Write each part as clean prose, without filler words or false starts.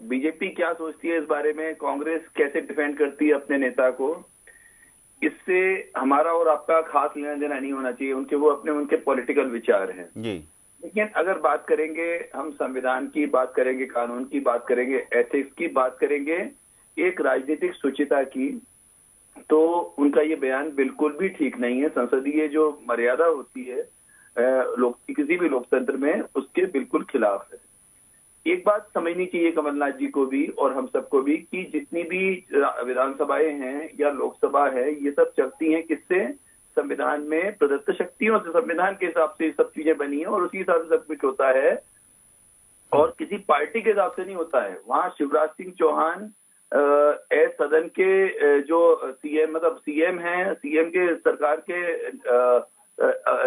BJP क्या सोचती है इस बारे में, कांग्रेस कैसे डिफेंड करती है अपने नेता को, इससे हमारा और आपका खास लेना देना नहीं होना चाहिए। उनके पॉलिटिकल विचार हैं जी। लेकिन अगर बात करेंगे, हम संविधान की बात करेंगे, कानून की बात करेंगे, एथिक्स की बात करेंगे, एक राजनीतिक शुचिता की, तो उनका ये बयान बिल्कुल भी ठीक नहीं है। संसदीय जो मर्यादा होती है किसी भी लोकतंत्र में, उसके बिल्कुल खिलाफ है। एक बात समझनी चाहिए कमलनाथ जी को भी और हम सबको भी कि जितनी भी विधानसभाएं हैं या लोकसभा है, ये सब चलती हैं किससे? संविधान में प्रदत्त शक्तियों से। संविधान के हिसाब से सब चीजें बनी है और उसी हिसाब से सब कुछ होता है और किसी पार्टी के हिसाब से नहीं होता है। वहां शिवराज सिंह चौहान सदन के जो सीएम हैं, सीएम के सरकार के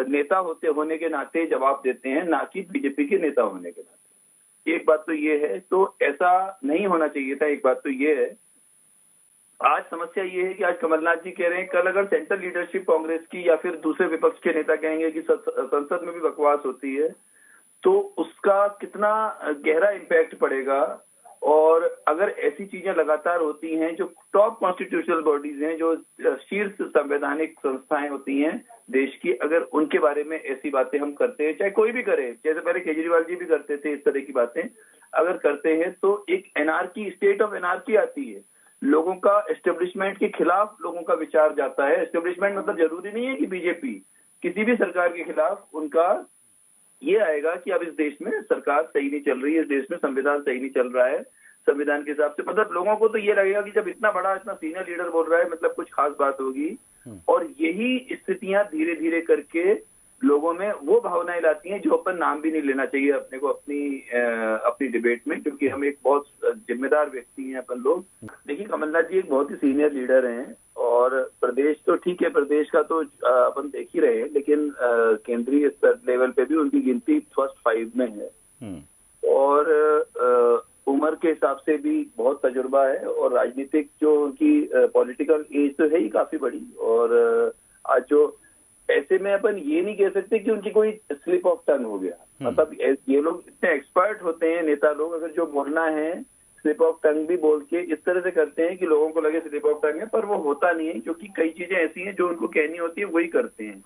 नेता होने के नाते जवाब देते हैं, ना कि बीजेपी के नेता होने के नाते। एक बात तो ये है, तो ऐसा नहीं होना चाहिए था। एक बात तो ये है, आज समस्या ये है कि आज कमलनाथ जी कह रहे हैं, कल अगर सेंट्रल लीडरशिप कांग्रेस की या फिर दूसरे विपक्ष के नेता कहेंगे कि संसद में भी बकवास होती है, तो उसका कितना गहरा इम्पैक्ट पड़ेगा। और अगर ऐसी चीजें लगातार होती हैं, जो टॉप कॉन्स्टिट्यूशनल बॉडीज हैं, जो शीर्ष संवैधानिक संस्थाएं होती हैं देश की, अगर उनके बारे में ऐसी बातें हम करते हैं, चाहे कोई भी करे, जैसे पहले केजरीवाल जी भी करते थे इस तरह की बातें, अगर करते हैं तो एक एनार्की, स्टेट ऑफ एनार्की आती है। लोगों का एस्टेब्लिशमेंट के खिलाफ लोगों का विचार जाता है। एस्टेब्लिशमेंट मतलब जरूरी नहीं है कि बीजेपी, किसी भी सरकार के खिलाफ उनका ये आएगा कि अब इस देश में सरकार सही नहीं चल रही है, इस देश में संविधान सही नहीं चल रहा है। संविधान के हिसाब से मतलब लोगों को तो ये लगेगा कि जब इतना बड़ा, इतना सीनियर लीडर बोल रहा है, मतलब कुछ खास बात होगी। और यही स्थितियां धीरे धीरे करके लोगों में वो भावनाएं लाती हैं, जो अपन नाम भी नहीं लेना चाहिए अपने को अपनी डिबेट में, क्योंकि हम एक बहुत जिम्मेदार व्यक्ति हैं अपन लोग। देखिए, कमलनाथ जी एक बहुत ही सीनियर लीडर हैं और प्रदेश तो ठीक है, प्रदेश का तो अपन देख ही रहे हैं, लेकिन केंद्रीय स्तर लेवल पे भी उनकी गिनती फर्स्ट 5 में है। और उम्र के हिसाब से भी बहुत तजुर्बा है और राजनीतिक जो उनकी पॉलिटिकल एज तो है ही काफी बड़ी। और आज जो ऐसे में अपन ये नहीं कह सकते कि उनकी कोई स्लिप ऑफ टंग हो गया। मतलब ये लोग इतने एक्सपर्ट होते हैं नेता लोग, अगर जो बोलना है स्लिप ऑफ टंग भी बोल के इस तरह से करते हैं कि लोगों को लगे स्लिप ऑफ टंग है, पर वो होता नहीं है, क्योंकि कई चीजें ऐसी हैं जो उनको कहनी होती है वही करते हैं।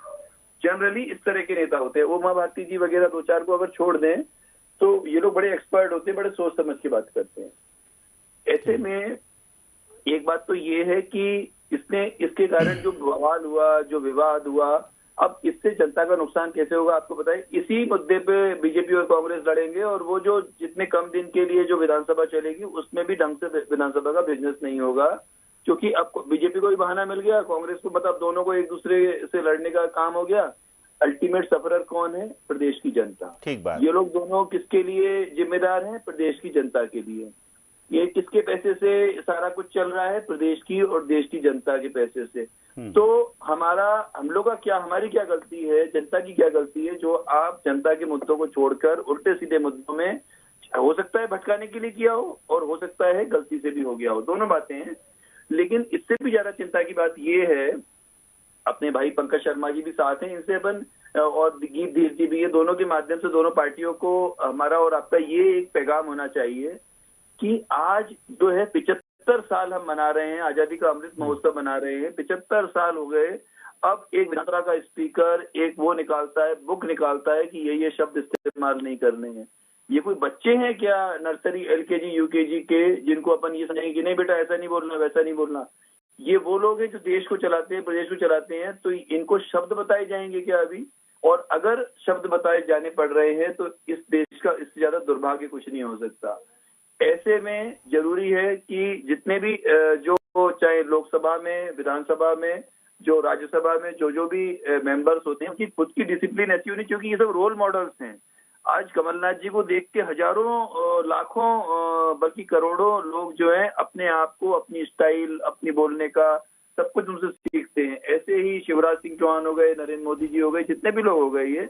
जनरली इस तरह के नेता होते हैं। उमा भारती जी वगैरह 2-4 को अगर छोड़ दें तो ये लोग बड़े एक्सपर्ट होते हैं, बड़े सोच समझ के बात करते हैं। ऐसे में एक बात तो ये है कि इसके कारण जो बवाल हुआ, जो विवाद हुआ, अब इससे जनता का नुकसान कैसे होगा आपको पता है। इसी मुद्दे पे बीजेपी और कांग्रेस लड़ेंगे और वो जो जितने कम दिन के लिए जो विधानसभा चलेगी उसमें भी ढंग से विधानसभा का बिजनेस नहीं होगा, क्योंकि अब बीजेपी को भी बहाना मिल गया, कांग्रेस को मतलब दोनों को एक दूसरे से लड़ने का काम हो गया। अल्टीमेट सफरर कौन है? प्रदेश की जनता। ठीक बात। ये लोग दोनों किसके लिए जिम्मेदार हैं? प्रदेश की जनता के लिए। ये किसके पैसे से सारा कुछ चल रहा है? प्रदेश की और देश की जनता के पैसे से। तो हमारी क्या गलती है, जनता की क्या गलती है, जो आप जनता के मुद्दों को छोड़कर उल्टे सीधे मुद्दों में, हो सकता है भटकाने के लिए किया हो और हो सकता है गलती से भी हो गया हो, दोनों बातें हैं। लेकिन इससे भी ज्यादा चिंता की बात यह है, अपने भाई पंकज शर्मा जी भी साथ हैं, इनसे अपन और गीत धीर जी भी, ये दोनों के माध्यम से दोनों पार्टियों को हमारा और आपका ये एक पैगाम होना चाहिए कि आज जो है 75 साल हम मना रहे हैं, आजादी का अमृत महोत्सव मना रहे हैं, 75 साल हो गए। अब एक विधानसभा का स्पीकर एक वो निकालता है, बुक निकालता है कि ये शब्द इस्तेमाल नहीं करने हैं। ये कोई बच्चे हैं क्या नर्सरी, एलकेजी, यूकेजी के, जिनको अपन ये समझेंगे कि नहीं बेटा ऐसा नहीं बोलना, वैसा नहीं बोलना। ये वो लोग हैं जो देश को चलाते हैं, प्रदेश को चलाते हैं, तो इनको शब्द बताए जाएंगे क्या अभी? और अगर शब्द बताए जाने पड़ रहे हैं तो इस देश का इससे ज्यादा दुर्भाग्य कुछ नहीं हो सकता। ऐसे में जरूरी है कि जितने भी जो चाहे लोकसभा में, विधानसभा में, जो राज्यसभा में जो भी मेंबर्स होते हैं, उनकी खुद की डिसिप्लिन ऐसी होनी, क्योंकि ये सब रोल मॉडल्स हैं। आज कमलनाथ जी को देख के हजारों, लाखों, बल्कि करोड़ों लोग जो है अपने आप को, अपनी स्टाइल, अपनी बोलने का सब कुछ उनसे सीखते हैं। ऐसे ही शिवराज सिंह चौहान हो गए, नरेंद्र मोदी जी हो गए, जितने भी लोग हो गए ये,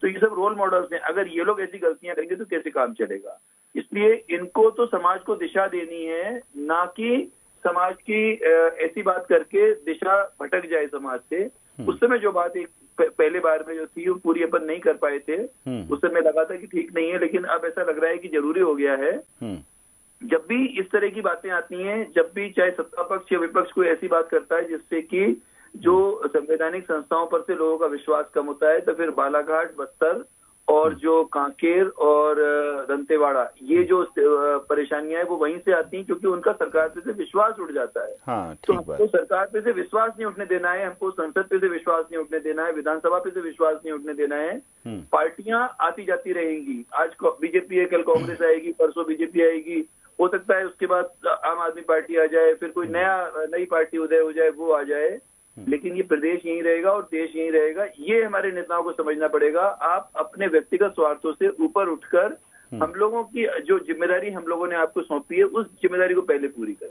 तो ये सब रोल मॉडल्स हैं। अगर ये लोग ऐसी गलतियां करेंगे तो कैसे काम चलेगा? इसलिए इनको तो समाज को दिशा देनी है, ना कि समाज की ऐसी बात करके दिशा भटक जाए समाज से। उस समय जो बात एक पहले बार में जो थी वो पूरी अपन नहीं कर पाए थे, उस समय लगा था कि ठीक नहीं है, लेकिन अब ऐसा लग रहा है कि जरूरी हो गया है। जब भी इस तरह की बातें आती हैं, जब भी चाहे सत्ता पक्ष या विपक्ष कोई ऐसी बात करता है जिससे कि जो संवैधानिक संस्थाओं पर से लोगों का विश्वास कम होता है, तो फिर बालाघाट, बस्तर और जो कांकेर और दंतेवाड़ा, ये जो परेशानियां हैं वो वहीं से आती हैं, क्योंकि उनका सरकार पे से विश्वास उठ जाता है। हाँ, तो हमको सरकार पे से विश्वास नहीं उठने देना है, हमको संसद पे से विश्वास नहीं उठने देना है, विधानसभा पे से विश्वास नहीं उठने देना है। पार्टियां आती जाती रहेंगी, आज बीजेपी है, कल कांग्रेस आएगी, परसों बीजेपी आएगी, हो सकता है उसके बाद आम आदमी पार्टी आ जाए, फिर कोई नई पार्टी उदय हो जाए, वो आ जाए, लेकिन ये प्रदेश यहीं रहेगा और देश यहीं रहेगा। ये हमारे नेताओं को समझना पड़ेगा। आप अपने व्यक्तिगत स्वार्थों से ऊपर उठकर हम लोगों की जो जिम्मेदारी हम लोगों ने आपको सौंपी है, उस जिम्मेदारी को पहले पूरी करें।